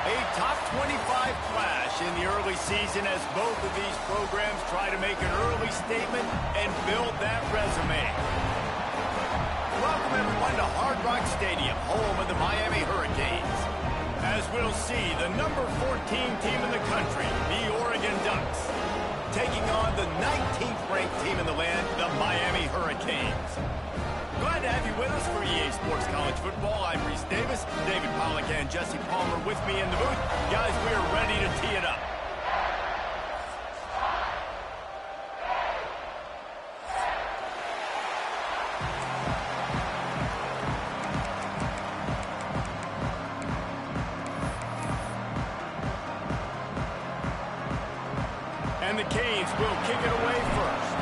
A top 25 flash in the early season as both of these programs try to make an early statement and build that resume. Welcome everyone to Hard Rock Stadium, home of the Miami Hurricanes. As we'll see, the number 14 team in the country, the Oregon Ducks, taking on the 19th ranked team in the land, the Miami Hurricanes. Glad to have you with us for EA Sports College Football. I'm Reese Davis, David Pollack and Jesse Palmer with me in the booth. Guys, we are ready to tee it up. And the Canes will kick it away first.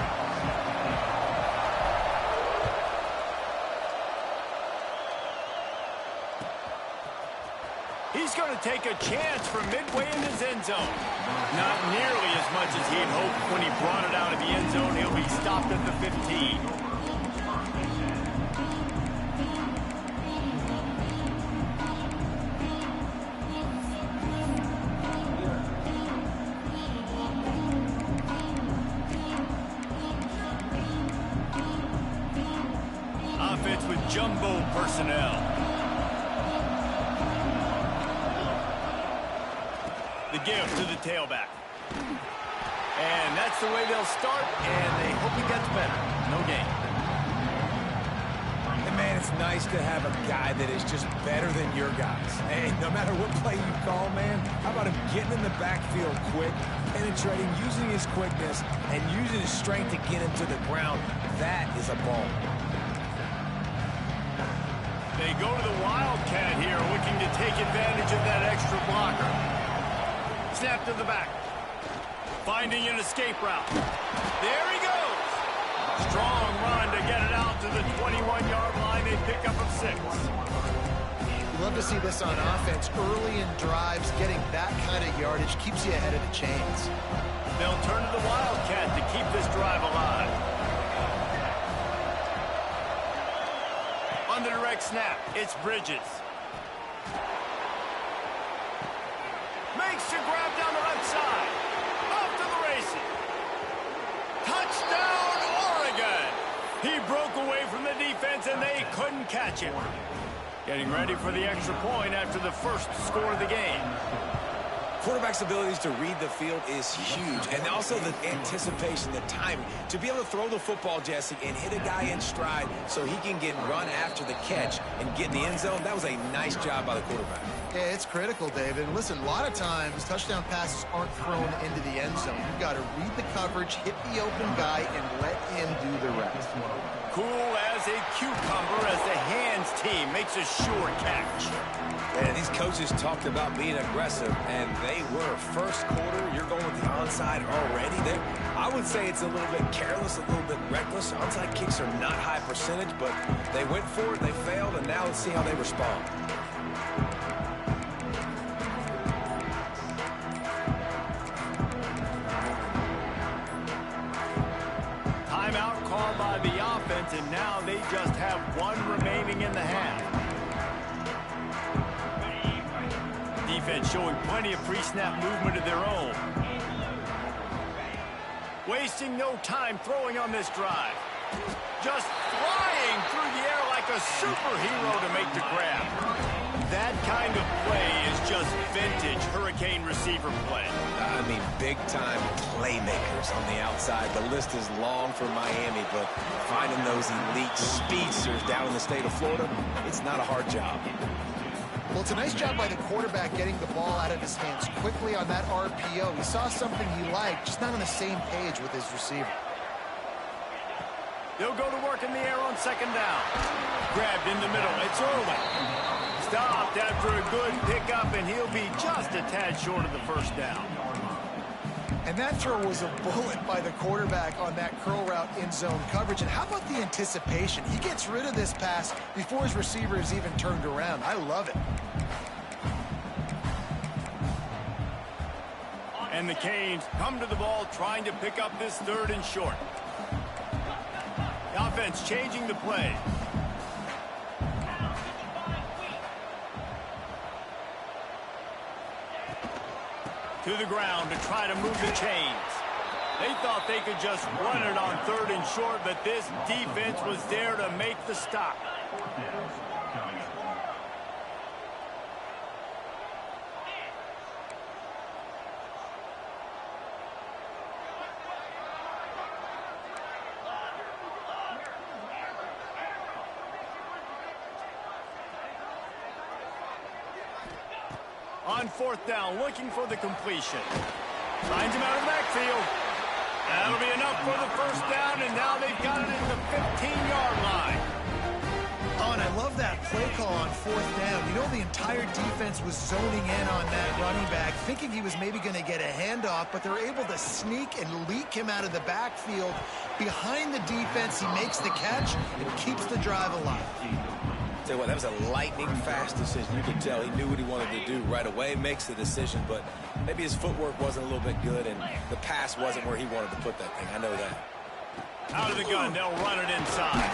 He's going to take a chance from midway in his end zone. Not nearly as much as he'd hoped when he brought it out of the end zone. He'll be stopped at the 15. Offense with jumbo personnel. The give to the tailback. And that's the way they'll start, and they hope he gets better. No gain. And man, it's nice to have a guy that is just better than your guys. Hey, no matter what play you call, man, how about him getting in the backfield quick, penetrating, using his quickness, and using his strength to get him to the ground. That is a ball. They go to the Wildcat here, looking to take advantage of that extra blocker. Snap to the back. Finding an escape route. There he goes. Strong run to get it out to the 21-yard line. They pick up of 6. You love to see this on offense. Early in drives, getting that kind of yardage keeps you ahead of the chains. They'll turn to the Wildcat to keep this drive alive. On the direct snap, it's Bridges. Makes the grab down the left side. Off to the races. Touchdown, Oregon! He broke away from the defense, and they couldn't catch him. Getting ready for the extra point after the first score of the game. Quarterback's abilities to read the field is huge, and also the anticipation, the timing. To be able to throw the football, Jesse, and hit a guy in stride so he can get run after the catch and get in the end zone, that was a nice job by the quarterback. Yeah, it's critical, David. And listen, a lot of times, touchdown passes aren't thrown into the end zone. You've got to read the coverage, hit the open guy, and let him do the rest. Cool as a cucumber as the hands team makes a sure catch. And these coaches talked about being aggressive, and they were. First quarter, you're going with the onside already. I would say it's a little bit careless, a little bit reckless. Onside kicks are not high percentage, but they went for it, they failed, and now let's see how they respond. Timeout called by the offense, and now they just have one remaining in the half. Defense showing plenty of pre-snap movement of their own. Wasting no time throwing on this drive. Just flying through the air like a superhero to make the grab. That kind of play is just vintage Hurricane receiver play. I mean, big-time playmakers on the outside. The list is long for Miami, but finding those elite speedsters down in the state of Florida, it's not a hard job. Well, it's a nice job by the quarterback getting the ball out of his hands quickly on that RPO. He saw something he liked, just not on the same page with his receiver. They'll go to work in the air on second down. Grabbed in the middle. It's Irwin. Stopped after a good pickup, and he'll be just a tad short of the first down. And that throw was a bullet by the quarterback on that curl route in zone coverage. And how about the anticipation? He gets rid of this pass before his receiver is even turned around. I love it. And the Canes come to the ball trying to pick up this 3rd and short. The offense changing the play. To the ground to try to move the chains. They thought they could just run it on 3rd and short, but this defense was there to make the stop. On 4th down, looking for the completion. Finds him out of the backfield. That'll be enough for the 1st down, and now they've got it at the 15-yard line. Oh, and I love that play call on 4th down. You know, the entire defense was zoning in on that running back, thinking he was maybe going to get a handoff, but they're able to sneak and leak him out of the backfield. Behind the defense, he makes the catch and keeps the drive alive. Tell you what, that was a lightning-fast decision. You could tell he knew what he wanted to do right away, makes the decision, but maybe his footwork wasn't a little bit good, and the pass wasn't where he wanted to put that thing. I know that. Out of the gun, they'll run it inside.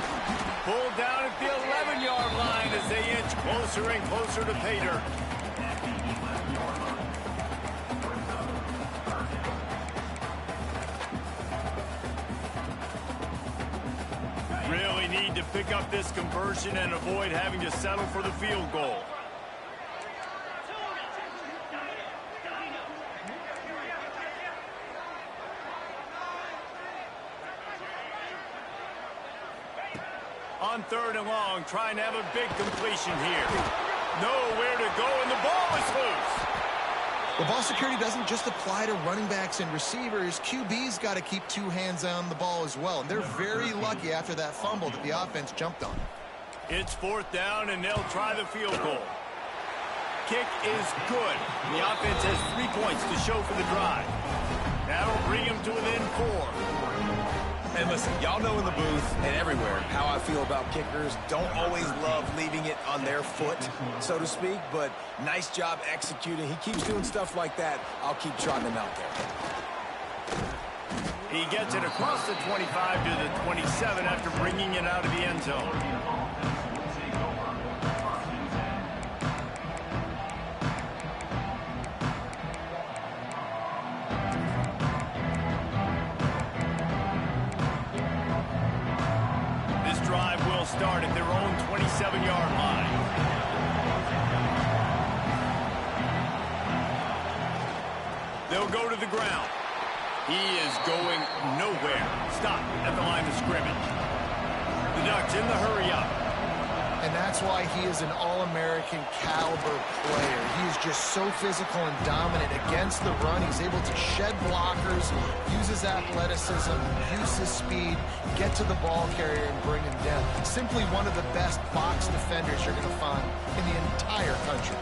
Pulled down at the 11-yard line as they inch closer and closer to pay dirt. Really need to pick up this conversion and avoid having to settle for the field goal. On 3rd and long, trying to have a big completion here. Nowhere to go, and the ball is loose. The ball security doesn't just apply to running backs and receivers. QB's got to keep 2 hands on the ball as well. And they're very lucky after that fumble that the offense jumped on. It's 4th down, and they'll try the field goal. Kick is good. The offense has 3 points to show for the drive. That'll bring them to within 4. And listen, y'all know in the booth and everywhere how I feel about kickers. Don't always love leaving it on their foot, so to speak, but nice job executing. He keeps doing stuff like that. I'll keep trotting him out there. He gets it across the 25 to the 27 after bringing it out of the end zone. Start at their own 27-yard line. They'll go to the ground. He is going nowhere. Stop at the line of scrimmage. The Ducks in the hurry up. And that's why he is an All-American caliber player. He is just so physical and dominant against the run. He's able to shed blockers, use his athleticism, use his speed, get to the ball carrier and bring him down. Simply one of the best box defenders you're going to find in the entire country.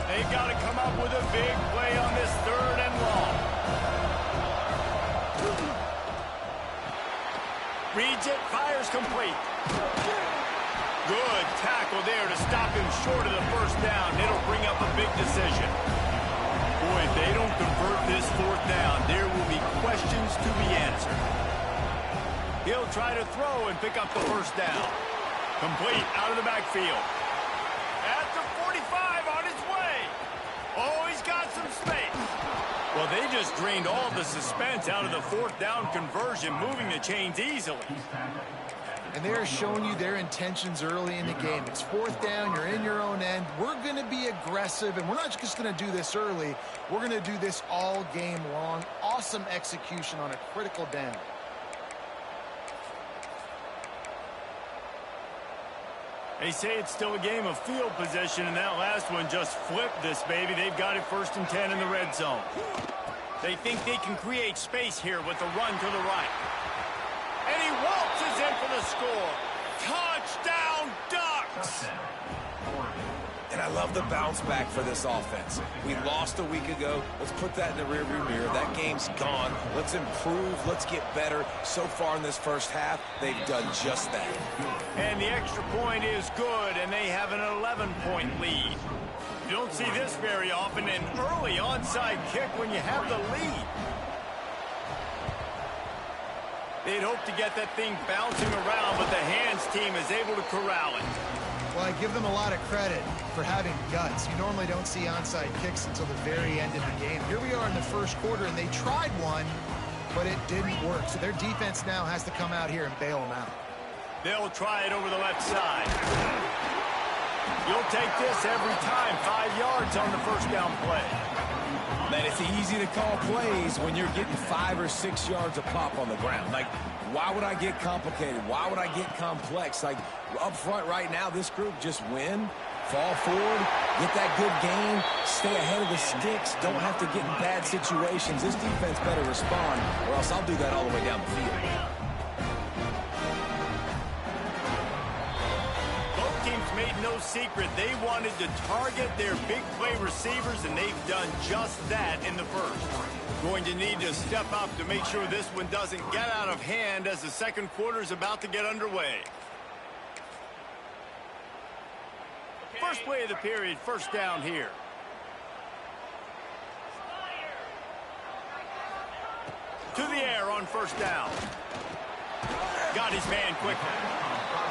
They've got to come up with a big play on this 3rd and long. Reads it, fires complete. Good tackle there to stop him short of the 1st down. It'll bring up a big decision. Boy, if they don't convert this 4th down, there will be questions to be answered. He'll try to throw and pick up the 1st down. Complete out of the backfield. At the 45 on his way. Oh, he's got some space. Well, they just drained all the suspense out of the 4th down conversion, moving the chains easily. And they're showing you their intentions early in the game. It's 4th down, you're in your own end. We're going to be aggressive, and we're not just going to do this early. We're going to do this all game long. Awesome execution on a critical down. They say it's still a game of field position, and that last one just flipped this baby. They've got it 1st and 10 in the red zone. They think they can create space here with the run to the right. And he waltzes in for the score. Touchdown, Ducks! And I love the bounce back for this offense. We lost a week ago. Let's put that in the rearview mirror. That game's gone. Let's improve. Let's get better. So far in this 1st half, they've done just that. And the extra point is good, and they have an 11-point lead. You don't see this very often, an early onside kick when you have the lead. They'd hope to get that thing bouncing around, but the hands team is able to corral it. Well, I give them a lot of credit for having guts. You normally don't see onside kicks until the very end of the game. Here we are in the first quarter, and they tried one, but it didn't work. So their defense now has to come out here and bail them out. They'll try it over the left side. You'll take this every time. 5 yards on the first down play. Man, it's easy to call plays when you're getting 5 or 6 yards a pop on the ground. Like, why would I get complicated? Why would I get complex? Like, up front right now, this group just win, fall forward, get that good gain, stay ahead of the sticks, don't have to get in bad situations. This defense better respond, or else I'll do that all the way down the field. Both teams made no secret they wanted to target their big play receivers, and they've done just that in the first. Going to need to step up to make sure this one doesn't get out of hand as the second quarter is about to get underway. First play of the period, first down here. To the air on first down. Got his man quickly.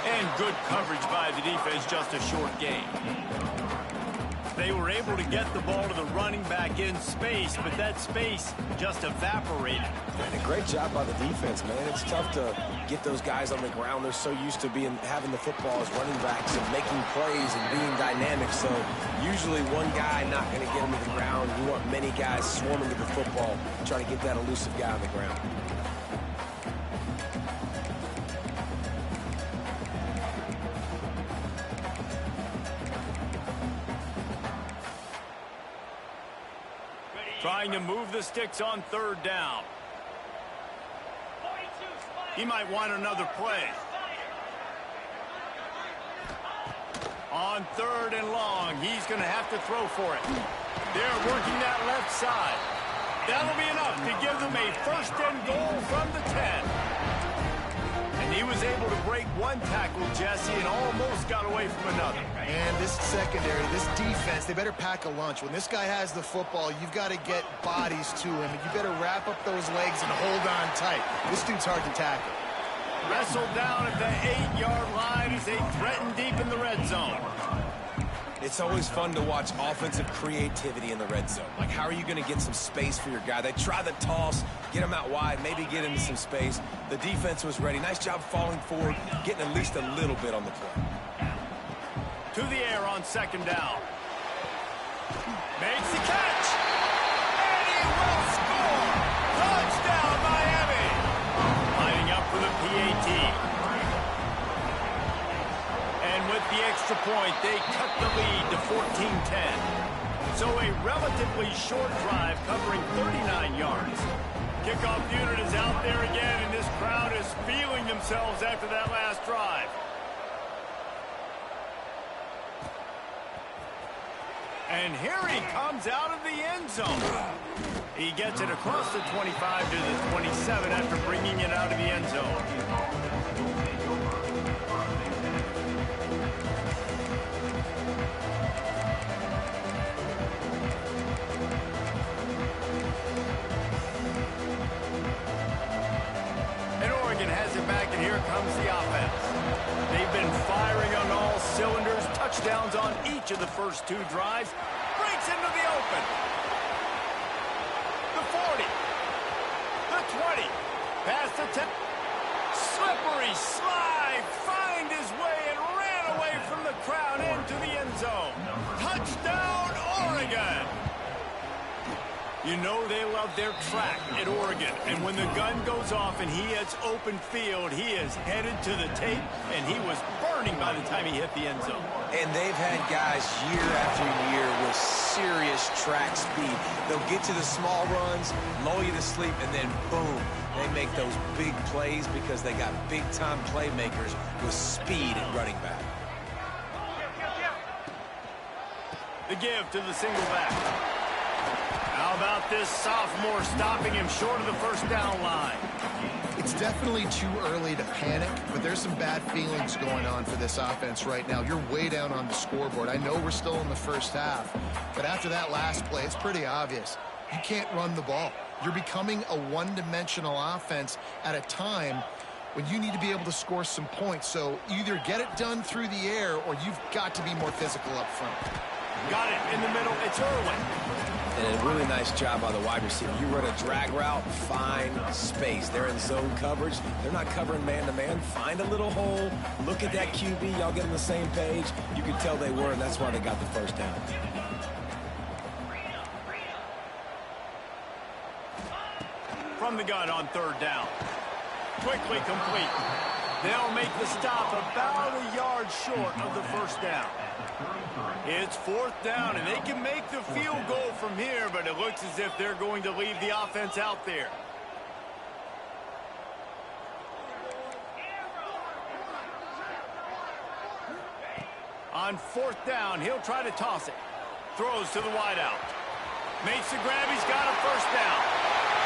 And good coverage by the defense, just a short gain. They were able to get the ball to the running back in space, but that space just evaporated. And a great job by the defense, man. It's tough to get those guys on the ground. They're so used to having the football as running backs and making plays and being dynamic. So usually one guy not going to get him to the ground. You want many guys swarming to the football, trying to get that elusive guy on the ground. Trying to move the sticks on third down. He might want another play. On third and long, he's going to have to throw for it. They're working that left side. That'll be enough to give them a first and goal from the 10. And he was able to break one tackle, Jesse, and almost got away from another. And this secondary, this defense, they better pack a lunch. When this guy has the football, you've got to get bodies to him. And you better wrap up those legs and hold on tight. This dude's hard to tackle. Wrestled down at the 8-yard line as they threaten deep in the red zone. It's always fun to watch offensive creativity in the red zone. Like, how are you going to get some space for your guy? They try the toss, get him out wide, maybe get into some space. The defense was ready. Nice job falling forward, getting at least a little bit on the play. To the air on second down. Makes the catch. And he will score. Touchdown, Miami. Lining up for the PAT. And with the extra point, they cut the lead to 14-10. So a relatively short drive covering 39 yards. Kickoff unit is out there again, and this crowd is feeling themselves after that last drive. And here he comes out of the end zone. He gets it across the 25 to the 27 after bringing it out of the end zone. And Oregon has it back, and here comes the offense. They've been firing on all cylinders, touchdowns on each of the first two drives. Breaks into the open. The 40. The 20. Past the 10. Slippery slide. Find his way and ran away from the crowd into the end zone. Touchdown, Oregon. You know they love their track at Oregon. And when the gun goes off and he hits open field, he is headed to the tape, and he was burning by the time he hit the end zone. And they've had guys year after year with serious track speed. They'll get to the small runs, lull you to sleep, and then boom, they make those big plays because they got big-time playmakers with speed at running back. The give to the single back. How about this sophomore stopping him short of the first down line? It's definitely too early to panic, but there's some bad feelings going on for this offense right now. You're way down on the scoreboard. I know we're still in the first half, but after that last play, it's pretty obvious. You can't run the ball. You're becoming a one-dimensional offense at a time when you need to be able to score some points. So either get it done through the air or you've got to be more physical up front. Got it in the middle. It's Irwin. And a really nice job by the wide receiver. You run a drag route, find space. They're in zone coverage. They're not covering man-to-man. Find a little hole. Look at that QB. Y'all get on the same page. You can tell they were, and that's why they got the first down. From the gun on third down. Quickly complete. They'll make the stop about a yard short of the first down. It's fourth down, and they can make the field goal from here, but it looks as if they're going to leave the offense out there. On fourth down, he'll try to toss it. Throws to the wideout. Makes the grab. He's got a first down.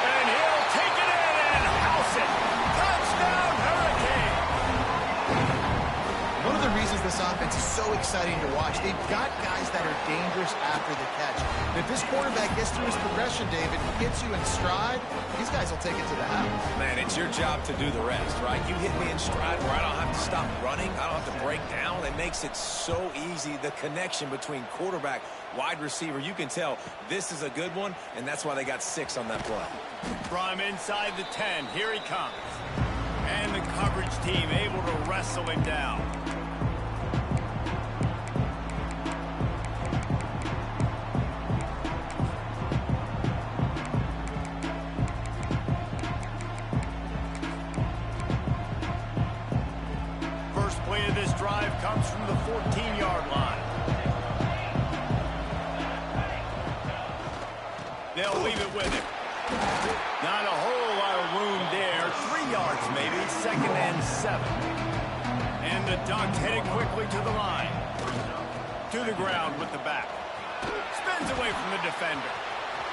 And he'll take it in and house it. Touchdown, Hurricane! One of the reasons this offense is so exciting to watch, they've got guys that are dangerous after the catch. And if this quarterback gets through his progression, David, hits you in stride, these guys will take it to the house. Man, it's your job to do the rest, right? You hit me in stride where I don't have to stop running. I don't have to break down. It makes it so easy, the connection between quarterback, wide receiver. You can tell this is a good one, and that's why they got 6 on that play. From inside the 10, here he comes. And the coverage team able to wrestle him down. First play of this drive comes from the 14-yard line. They'll leave it with him. Not a whole lot of room there. 3 yards maybe, 2nd and 7. And the Ducks headed quickly to the line. To the ground with the back. Spins away from the defender.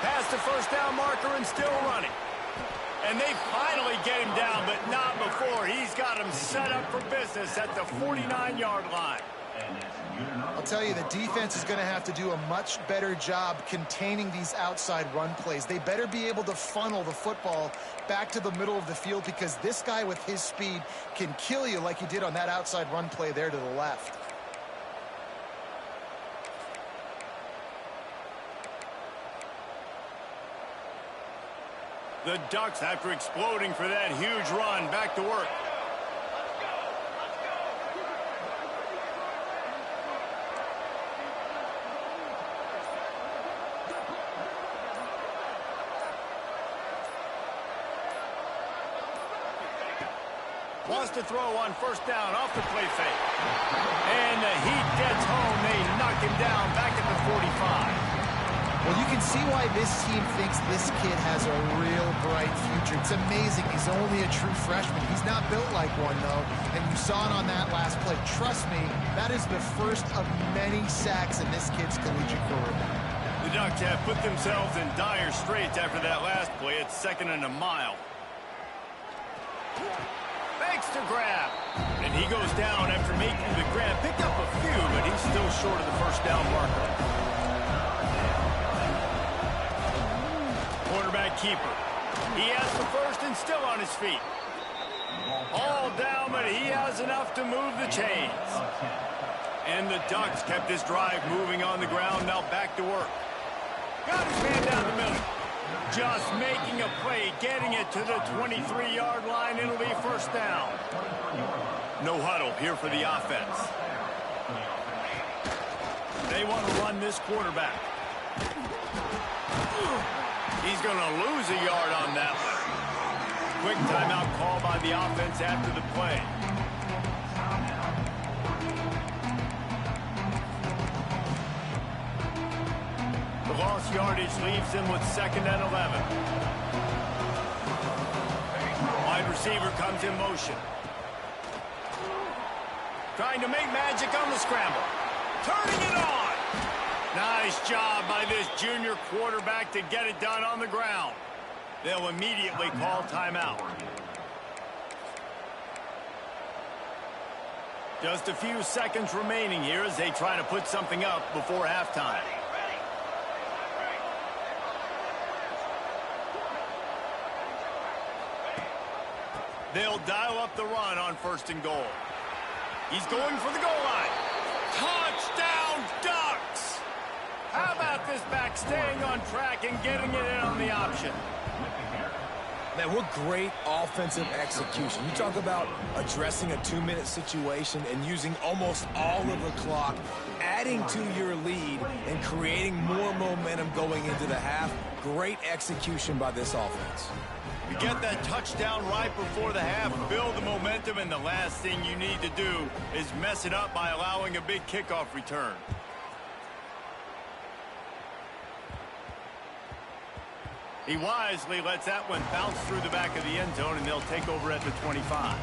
Past the first down marker and still running. And they finally get him down, but not before. He's got him set up for business at the 49-yard line. I'll tell you, the defense is going to have to do a much better job containing these outside run plays. They better be able to funnel the football back to the middle of the field, because this guy with his speed can kill you like he did on that outside run play there to the left. The Ducks, after exploding for that huge run, back to work. Wants to throw on first down off the play fake. And the heat gets home. They knock him down back at the 45. Well, you can see why this team thinks this kid has a real bright future. It's amazing. He's only a true freshman. He's not built like one, though. And you saw it on that last play. Trust me, that is the first of many sacks in this kid's collegiate career. The Ducks have put themselves in dire straits after that last play. It's 2nd and a mile. Fakes to grab. And he goes down after making the grab. Picked up a few, but he's still short of the first down marker. Quarterback keeper. He has the first and still on his feet. All down, but he has enough to move the chains. And the Ducks kept this drive moving on the ground. Now back to work. Got his man down the middle. Just making a play, getting it to the 23-yard line. It'll be first down. No huddle here for the offense. They want to run this quarterback. He's going to lose a yard on that one. Quick timeout call by the offense after the play. The lost yardage leaves him with 2nd and 11. Wide receiver comes in motion. Trying to make magic on the scramble. Turning it on. Nice job by this junior quarterback to get it done on the ground. They'll immediately call timeout. Just a few seconds remaining here as they try to put something up before halftime. They'll dial up the run on 1st and goal. He's going for the goal line. Touchdown, Ducks! How about this back staying on track and getting it in on the option? Man, what great offensive execution. You talk about addressing a 2-minute situation and using almost all of the clock, adding to your lead and creating more momentum going into the half. Great execution by this offense. You get that touchdown right before the half, build the momentum, and the last thing you need to do is mess it up by allowing a big kickoff return. He wisely lets that one bounce through the back of the end zone, and they'll take over at the 25.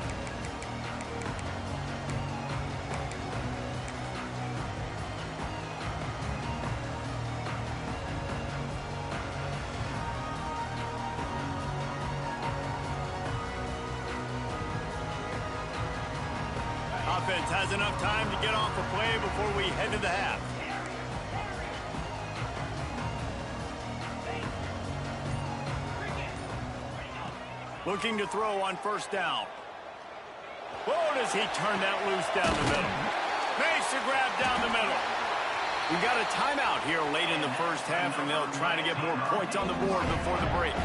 Offense has enough time to get off a play before we head to the half. Looking to throw on 1st down. Oh, does he turn that loose down the middle? Makes the grab down the middle. We got a timeout here late in the 1st half, and they'll try to get more points on the board before the break.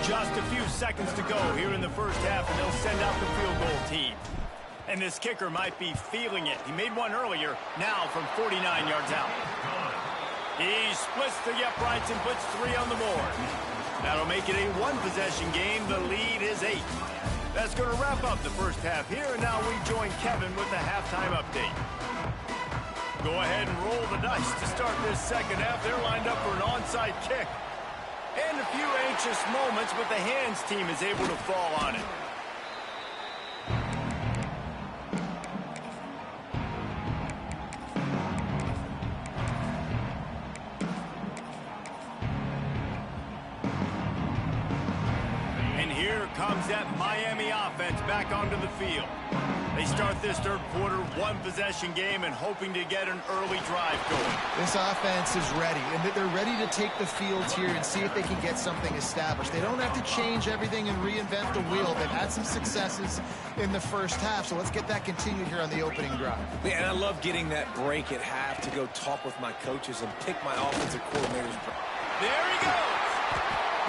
Just a few seconds to go here in the 1st half, and they'll send out the field goal team. And this kicker might be feeling it. He made one earlier, now from 49 yards out. He splits the uprights and puts 3 on the board. That'll make it a 1-possession game. The lead is 8. That's going to wrap up the 1st half here, and now we join Kevin with the halftime update. Go ahead and roll the dice to start this 2nd half. They're lined up for an onside kick. And a few anxious moments, but the hands team is able to fall on it. And here comes that Miami offense back onto the field. They start this 3rd quarter 1-possession game and hoping to get an early drive going. This offense is ready, and they're ready to take the field here and see if they can get something established. They don't have to change everything and reinvent the wheel. They've had some successes in the 1st half, so let's get that continued here on the opening drive. Yeah, and I love getting that break at half to go talk with my coaches and pick my offensive coordinators. There he goes.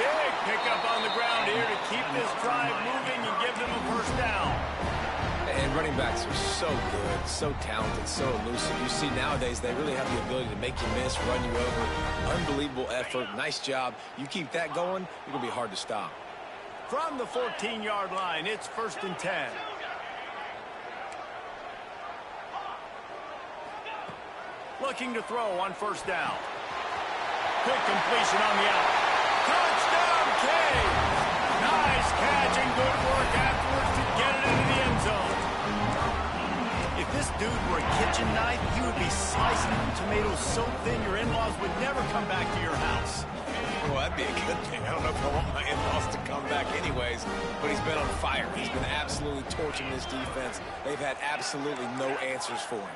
Big pickup on the ground here to keep this drive moving and give them a 1st down. And running backs are so good, so talented, so elusive. You see nowadays they really have the ability to make you miss, run you over. Unbelievable effort. Nice job. You keep that going, you're going to be hard to stop. From the 14-yard line, it's 1st and 10. Looking to throw on 1st down. Quick completion on the out. Touchdown, Cade! Nice catch and good work afterwards to get it into the end zone. If this dude were a kitchen knife, he would be slicing tomatoes so thin your in-laws would never come back to your house. Well, that'd be a good thing. I don't know if I want my in-laws to come back anyways, but he's been on fire. He's been absolutely torching this defense. They've had absolutely no answers for him.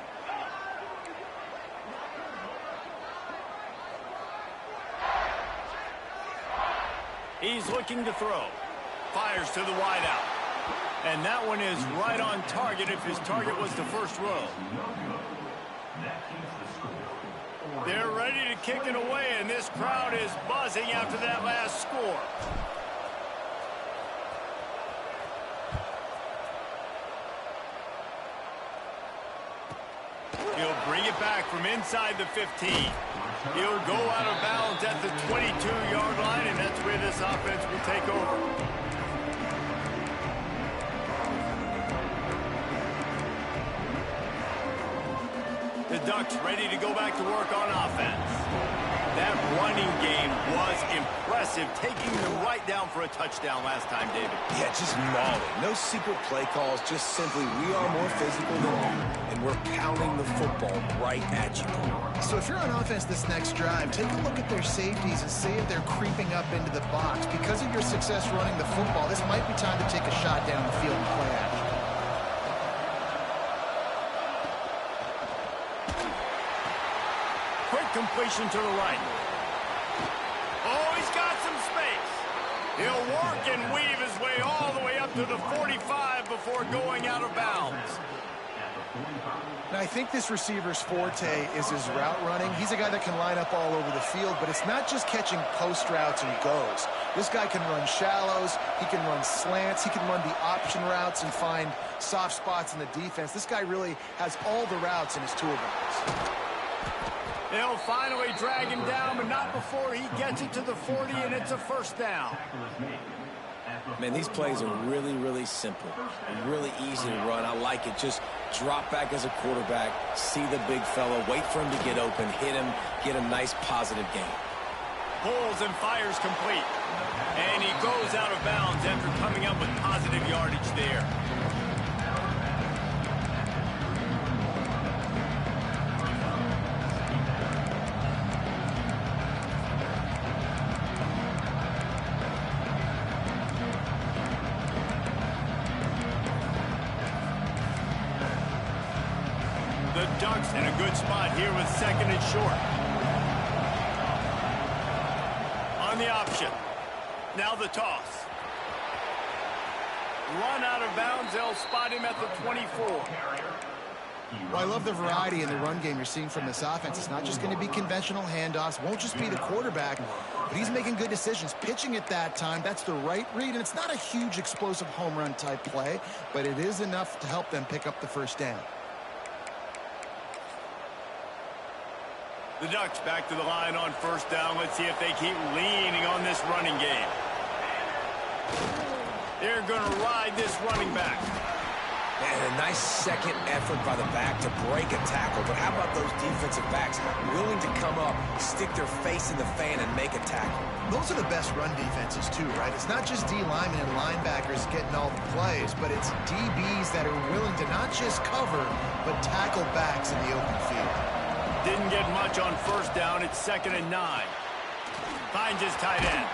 He's looking to throw. Fires to the wideout. And that one is right on target if his target was the 1st row. They're ready to kick it away, and this crowd is buzzing after that last score. He'll bring it back from inside the 15. He'll go out of bounds at the 22-yard line, and that's where this offense will take over. The Ducks ready to go back to work on offense. That running game was impressive, taking them right down for a touchdown last time, David. Yeah, just mauling. No secret play calls, just simply we are more physical than you, and we're pounding the football right at you. So if you're on offense this next drive, take a look at their safeties and see if they're creeping up into the box. Because of your success running the football, this might be time to take a shot down the field and play action. Quick completion to the right. Oh, he's got some space. He'll work and weave his way all the way up to the 45 before going out of bounds. Now, I think this receiver's forte is his route running. He's a guy that can line up all over the field, but it's not just catching post routes and goes. This guy can run shallows, he can run slants, he can run the option routes and find soft spots in the defense. This guy really has all the routes in his toolbox. They'll finally drag him down, but not before he gets it to the 40, and it's a first down. Man, these plays are really, really simple. Really easy to run. I like it. Just drop back as a quarterback, see the big fella, wait for him to get open, hit him, get a nice positive gain. Pulls and fires complete. And he goes out of bounds after coming up with positive yardage there. The Ducks in a good spot here with second and short. On the option. Now the toss. Run out of bounds. They'll spot him at the 24. Well, I love the variety in the run game you're seeing from this offense. It's not just going to be conventional handoffs. Won't just be the quarterback, but he's making good decisions. Pitching at that time, that's the right read, and it's not a huge explosive home run type play, but it is enough to help them pick up the first down. The Ducks back to the line on first down. Let's see if they keep leaning on this running game. They're going to ride this running back. And a nice second effort by the back to break a tackle. But how about those defensive backs willing to come up, stick their face in the fan, and make a tackle? Those are the best run defenses, too, right? It's not just D linemen and linebackers getting all the plays, but it's DBs that are willing to not just cover, but tackle backs in the open field. Didn't get much on first down. It's 2nd and 9. Finds his tight end.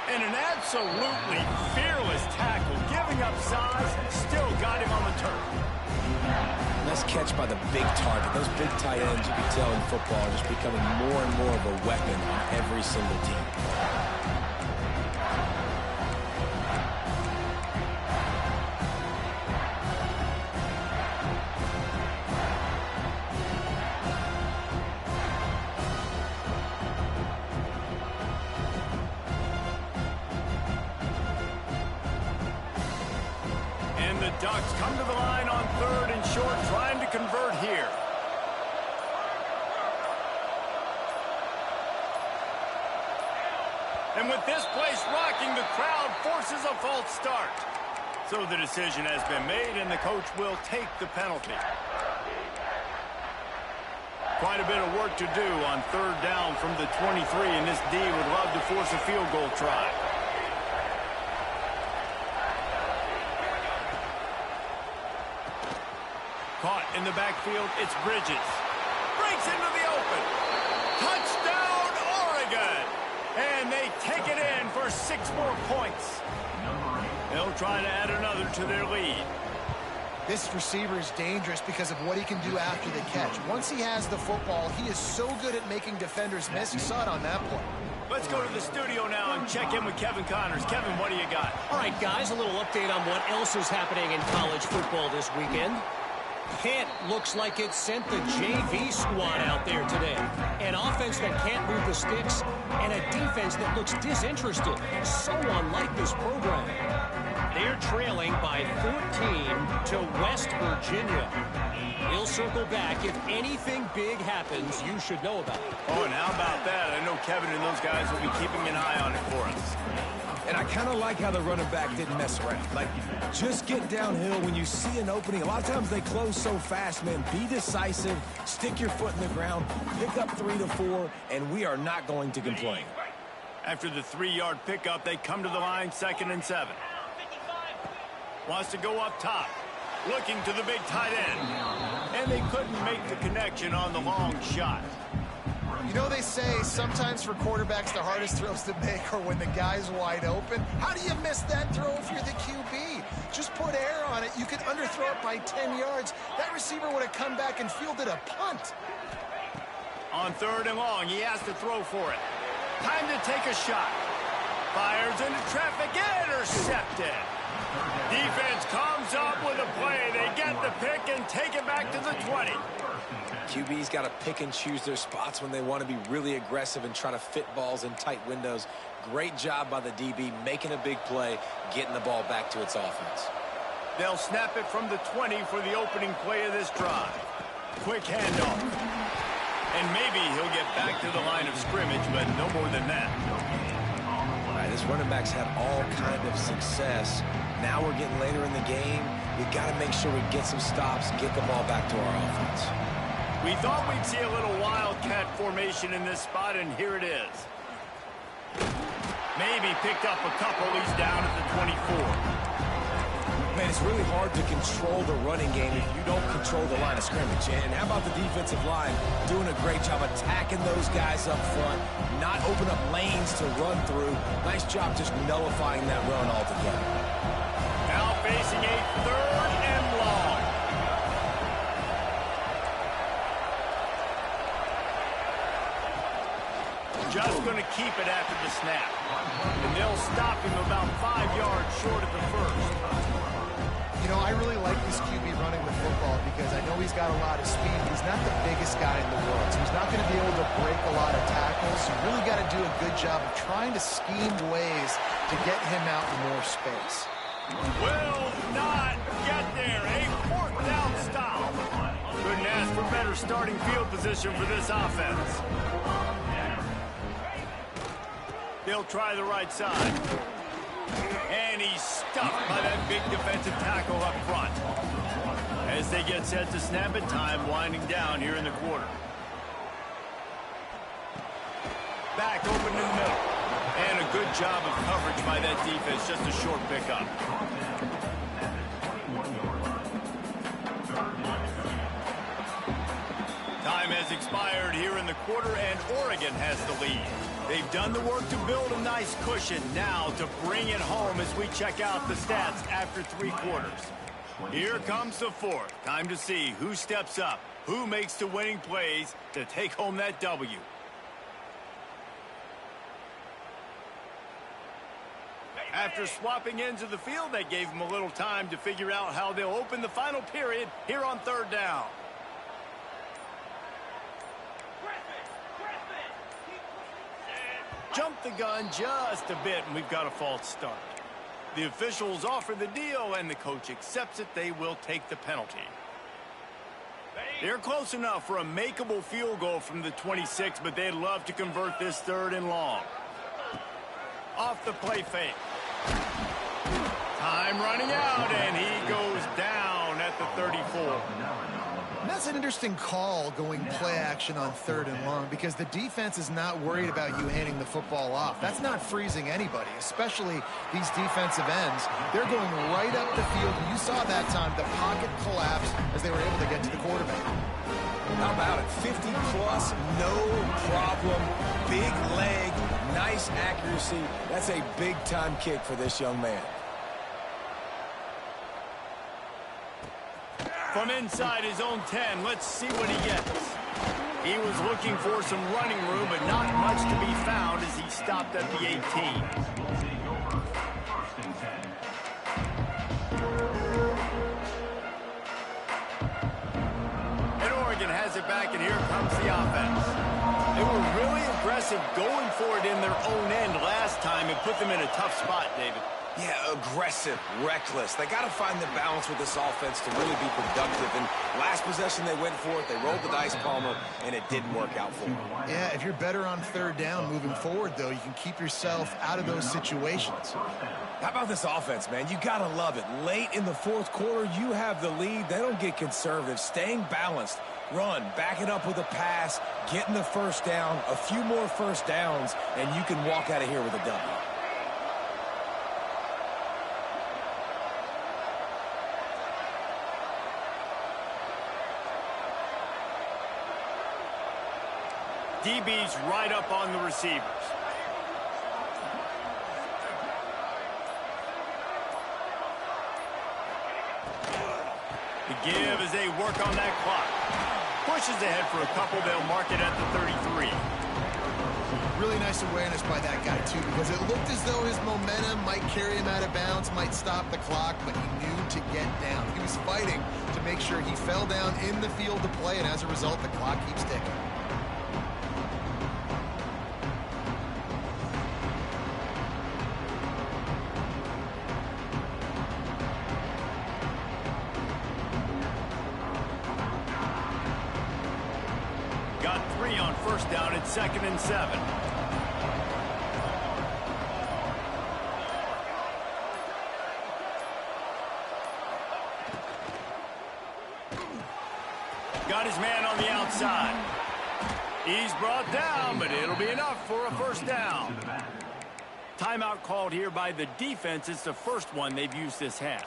And an absolutely fearless tackle. Giving up size, still got him on the turf. Nice catch by the big target. Those big tight ends, you can tell in football, are just becoming more and more of a weapon on every single team. Ducks come to the line on 3rd and short, trying to convert here. And with this place rocking, the crowd forces a false start. So the decision has been made, and the coach will take the penalty. Quite a bit of work to do on 3rd down from the 23, and this D would love to force a field goal try. Caught in the backfield, it's Bridges. Breaks into the open. Touchdown, Oregon! And they take it in for 6 more points. They'll try to add another to their lead. This receiver is dangerous because of what he can do after the catch. Once he has the football, he is so good at making defenders miss. You saw it on that play. Let's go to the studio now and check in with Kevin Connors. Kevin, what do you got? All right, guys, a little update on what else is happening in college football this weekend. Pitt looks like it sent the JV squad out there today. An offense that can't move the sticks and a defense that looks disinterested. So unlike this program. They're trailing by 14 to West Virginia. We'll circle back. If anything big happens, you should know about it. Oh, and how about that? I know Kevin and those guys will be keeping an eye on it for us. And I kind of like how the running back didn't mess around. Like, just get downhill when you see an opening. A lot of times they close so fast, man. Be decisive, stick your foot in the ground, pick up 3 to 4, and we are not going to complain. After the 3-yard pickup, they come to the line 2nd and 7. Wants to go up top, looking to the big tight end. And they couldn't make the connection on the long shot. You know, they say sometimes for quarterbacks the hardest throws to make are when the guy's wide open. How do you miss that throw if you're the QB? Just put air on it. You could underthrow it by 10 yards. That receiver would have come back and fielded a punt. On 3rd and long, he has to throw for it. Time to take a shot. Fires into traffic, intercepted. Defense comes up with a play. They get the pick and take it back to the 20. QB's got to pick and choose their spots when they want to be really aggressive and try to fit balls in tight windows. Great job by the DB making a big play, getting the ball back to its offense. They'll snap it from the 20 for the opening play of this drive. Quick handoff. And maybe he'll get back to the line of scrimmage, but no more than that. All right, this running back's had all kind of success. Now we're getting later in the game. We've got to make sure we get some stops, get the ball back to our offense. We thought we'd see a little wildcat formation in this spot, and here it is. Maybe picked up a couple. He's down at the 24. Man, it's really hard to control the running game if you don't control the line of scrimmage. And how about the defensive line doing a great job attacking those guys up front, not open up lanes to run through. Nice job just nullifying that run altogether. Now facing a 3rd and long. Just going to keep it after the snap. And they'll stop him about 5 yards short of the first. You know, I really like this QB running the football because I know he's got a lot of speed, but he's not the biggest guy in the world. So he's not going to be able to break a lot of tackles. You really got to do a good job of trying to scheme ways to get him out in more space. Will not get there. A 4th down stop. Couldn't ask for better starting field position for this offense. They'll try the right side. And he's stuffed by that big defensive tackle up front. As they get set to snap it, time winding down here in the quarter. Back open in the middle. And a good job of coverage by that defense. Just a short pickup. Time has expired here in the quarter, and Oregon has the lead. They've done the work to build a nice cushion. Now to bring it home as we check out the stats after 3 quarters. Here comes the 4th. Time to see who steps up, who makes the winning plays to take home that W. After swapping ends of the field, that gave them a little time to figure out how they'll open the final period here on 3rd down. Jump the gun just a bit, and we've got a false start. The officials offer the deal, and the coach accepts it. They will take the penalty. They're close enough for a makeable field goal from the 26, but they'd love to convert this 3rd and long. Off the play fake. Time running out, and he goes down at the 34. And that's an interesting call going play action on 3rd and long because the defense is not worried about you handing the football off. That's not freezing anybody, especially these defensive ends. They're going right up the field. And you saw that time the pocket collapse as they were able to get to the quarterback. How about it? 50 plus, no problem. Big leg, nice accuracy. That's a big-time kick for this young man. From inside his own 10, let's see what he gets. He was looking for some running room, but not much to be found as he stopped at the 18. And Oregon has it back, and here comes the offense. They were really aggressive going for it in their own end last time and put them in a tough spot, David. Yeah, aggressive, reckless. They got to find the balance with this offense to really be productive. And last possession they went for it. They rolled the dice, Palmer, and it didn't work out for them. Yeah, if you're better on 3rd down moving forward, though, you can keep yourself out of those situations. How about this offense, man? You got to love it. Late in the 4th quarter, you have the lead. They don't get conservative. Staying balanced. Run, back it up with a pass, getting the 1st down, a few more 1st downs, and you can walk out of here with a W. DB's right up on the receivers. The give as they work on that clock. Pushes ahead for a couple. They'll mark it at the 33. Really nice awareness by that guy, too, because it looked as though his momentum might carry him out of bounds, might stop the clock, but he knew to get down. He was fighting to make sure he fell down in the field to play, and as a result, the clock keeps ticking. Got 3 on first down at 2nd and 7. Got his man on the outside. He's brought down, but it'll be enough for a first down. Timeout called here by the defense. It's the first one they've used this half.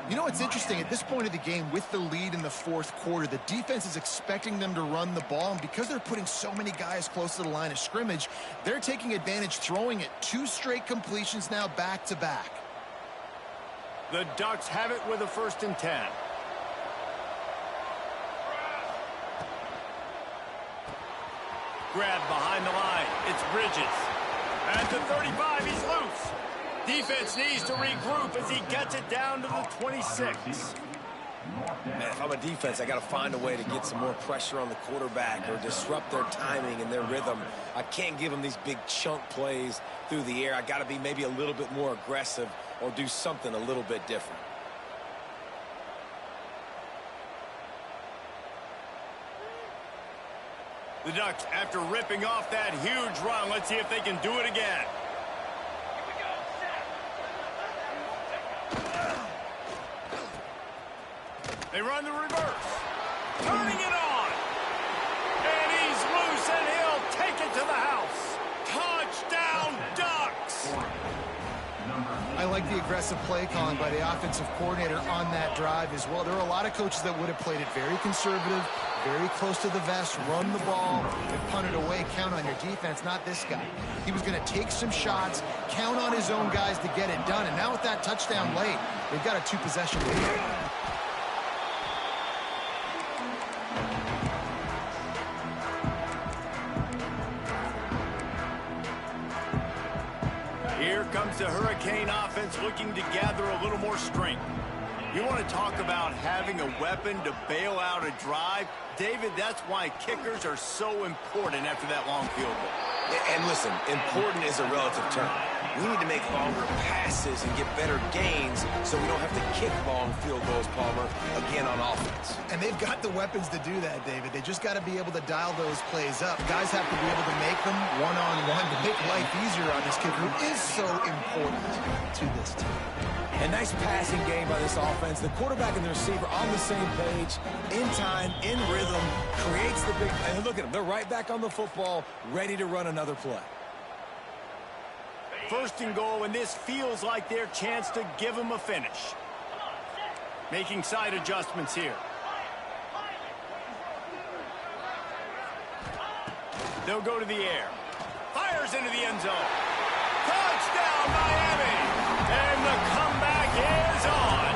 You know what's interesting? At this point of the game, with the lead in the fourth quarter, the defense is expecting them to run the ball, and because they're putting so many guys close to the line of scrimmage, they're taking advantage, throwing it 2 straight completions now back-to-back. The Ducks have it with a 1st and 10. Grab behind the line. It's Bridges. At the 35, he's loose. Defense needs to regroup as he gets it down to the 26. Man, if I'm a defense, I got to find a way to get some more pressure on the quarterback or disrupt their timing and their rhythm. I can't give them these big chunk plays through the air. I got to be maybe a little bit more aggressive or do something a little bit different. The Ducks, after ripping off that huge run, let's see if they can do it again. They run the reverse. Turning it on. And he's loose, and he'll take it to the house. Touchdown, Ducks! I like the aggressive play calling by the offensive coordinator on that drive as well. There are a lot of coaches that would have played it very conservative, very close to the vest, run the ball, and punt it away, count on your defense. Not this guy. He was going to take some shots, count on his own guys to get it done, and now with that touchdown late, they've got a 2-possession lead. Here comes the Hurricane offense looking to gather a little more strength. You want to talk about having a weapon to bail out a drive? David, that's why kickers are so important after that long field goal. And listen, important is a relative term. We need to make longer passes and get better gains so we don't have to kick long field goals, Palmer, again on offense. And they've got the weapons to do that, David. They just got to be able to dial those plays up. Guys have to be able to make them one-on-one to make life easier on this kicker, who is so important to this team. A nice passing game by this offense. The quarterback and the receiver on the same page, in time, in rhythm, creates the big... And look at them. They're right back on the football, ready to run another play. 1st and goal, and this feels like their chance to give them a finish. Making side adjustments here. They'll go to the air. Fires into the end zone. Touchdown, Miami! And the comeback is on.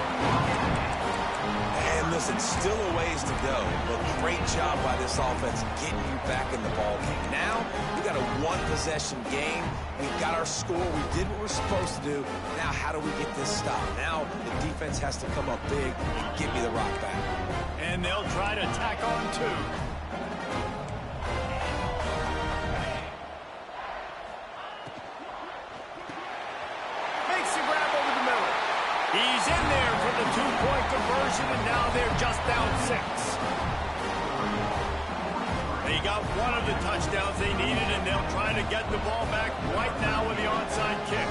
And listen, still a ways to go, but great job by this offense getting you back in the ball game. Now, we got a 1-possession game. We've got our score. We did what we're supposed to do. Now, how do we get this stopped? Now, the defense has to come up big and give me the rock back. And they'll try to tack on 2. He's in there for the 2-point conversion, and now they're just down 6. They got one of the touchdowns they needed, and they'll try to get the ball back right now with the onside kick.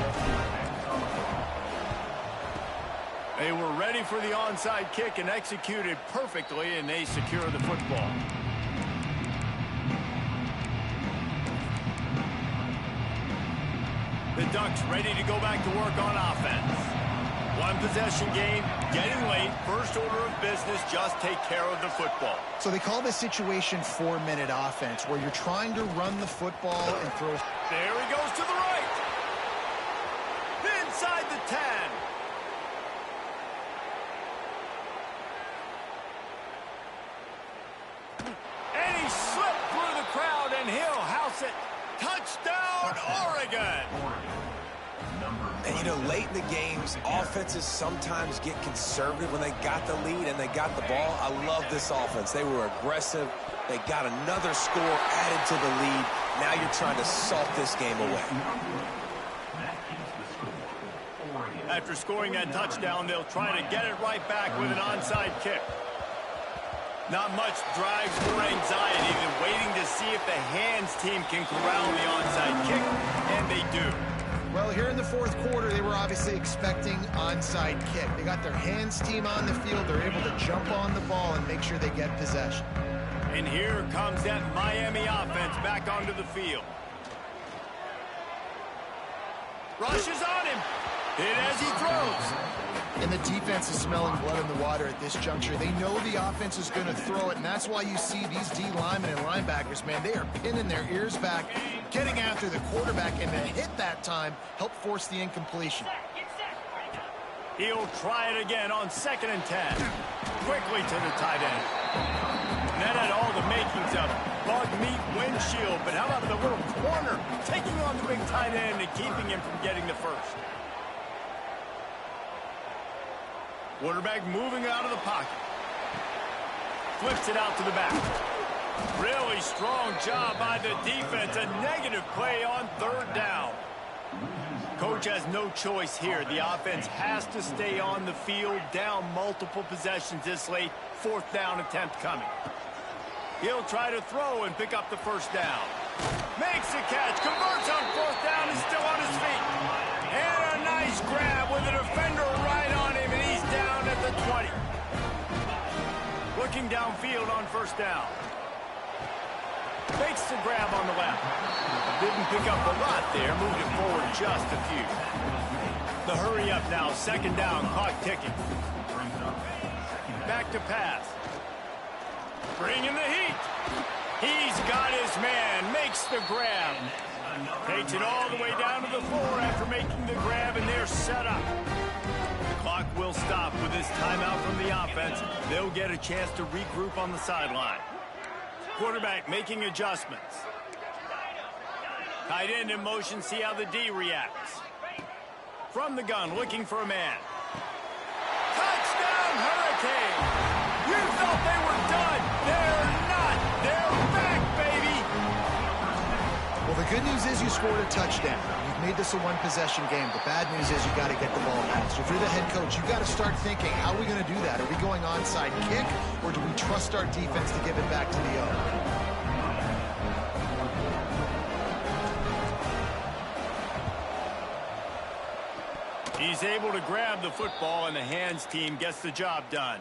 They were ready for the onside kick and executed perfectly, and they secure the football. The Ducks ready to go back to work on offense. 1-possession game, getting late. First order of business, just take care of the football. So they call this situation 4-minute offense, where you're trying to run the football and throw. There he goes to the right. Inside the 10. And he slipped through the crowd, and he'll house it. Touchdown, Oregon! And, you know, late in the games, offenses sometimes get conservative when they got the lead and they got the ball. I love this offense. They were aggressive. They got another score added to the lead. Now you're trying to salt this game away. After scoring that touchdown, they'll try to get it right back with an onside kick. Not much drives or anxiety than waiting to see if the hands team can corral the onside kick, and they do. Well, here in the fourth quarter, they were obviously expecting onside kick. They got their hands team on the field. They're able to jump on the ball and make sure they get possession. And here comes that Miami offense back onto the field. Rushes on him. Hit as he throws. And the defense is smelling blood in the water at this juncture. They know the offense is going to throw it, and that's why you see these D linemen and linebackers, man, they are pinning their ears back, getting after the quarterback, and the hit that time helped force the incompletion. He'll try it again on 2nd and 10. Quickly to the tight end. And that had all the makings of bug meat windshield, but how about the little corner taking on the big tight end and keeping him from getting the first? Quarterback moving out of the pocket. Flips it out to the back. Really strong job by the defense. A negative play on 3rd down. Coach has no choice here. The offense has to stay on the field, down multiple possessions this late. 4th down attempt coming. He'll try to throw and pick up the 1st down. Makes the catch, converts on 4th down, and still on his feet. And a nice grab with a defender right on him, and he's down at the 20. Looking downfield on 1st down. Makes the grab on the left. Didn't pick up a lot there, moved it forward just a few. The hurry up now, 2nd down, clock ticking. Back to pass. Bringing the heat. He's got his man, makes the grab. Takes it all the way down to the floor after making the grab, and they're set up. The clock will stop with this timeout from the offense. They'll get a chance to regroup on the sideline. Quarterback making adjustments. Tight end in motion, see how the D reacts. From the gun, looking for a man. Touchdown, Hurricane! You thought they were done. They're not. They're back, baby! Well, the good news is you scored a touchdown. You've made this a one-possession game. The bad news is you got to get the ball back. So if you're the head coach, you got to start thinking, how are we going to do that? Are we going onside kick, or do we trust our defense to give it back to the owner? He's able to grab the football, and the hands team gets the job done.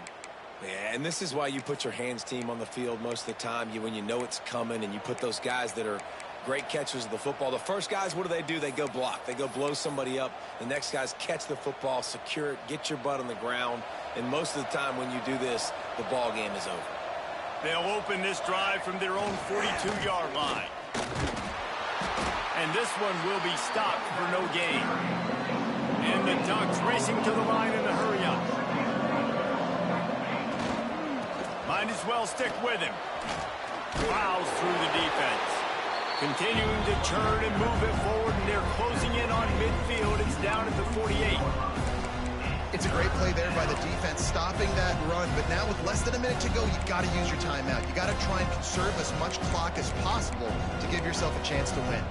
Yeah, and this is why you put your hands team on the field most of the time. When you know it's coming, and you put those guys that are great catchers of the football. The first guys, what do? They go block. They go blow somebody up. The next guys catch the football, secure it, get your butt on the ground. And most of the time when you do this, the ball game is over. They'll open this drive from their own 42-yard line. And this one will be stopped for no gain. And the Ducks racing to the line in a hurry-up. Might as well stick with him. Plows through the defense. Continuing to turn and move it forward, and they're closing in on midfield. It's down at the 48. It's a great play there by the defense, stopping that run. But now with less than a minute to go, you've got to use your timeout. You got to try and conserve as much clock as possible to give yourself a chance to win.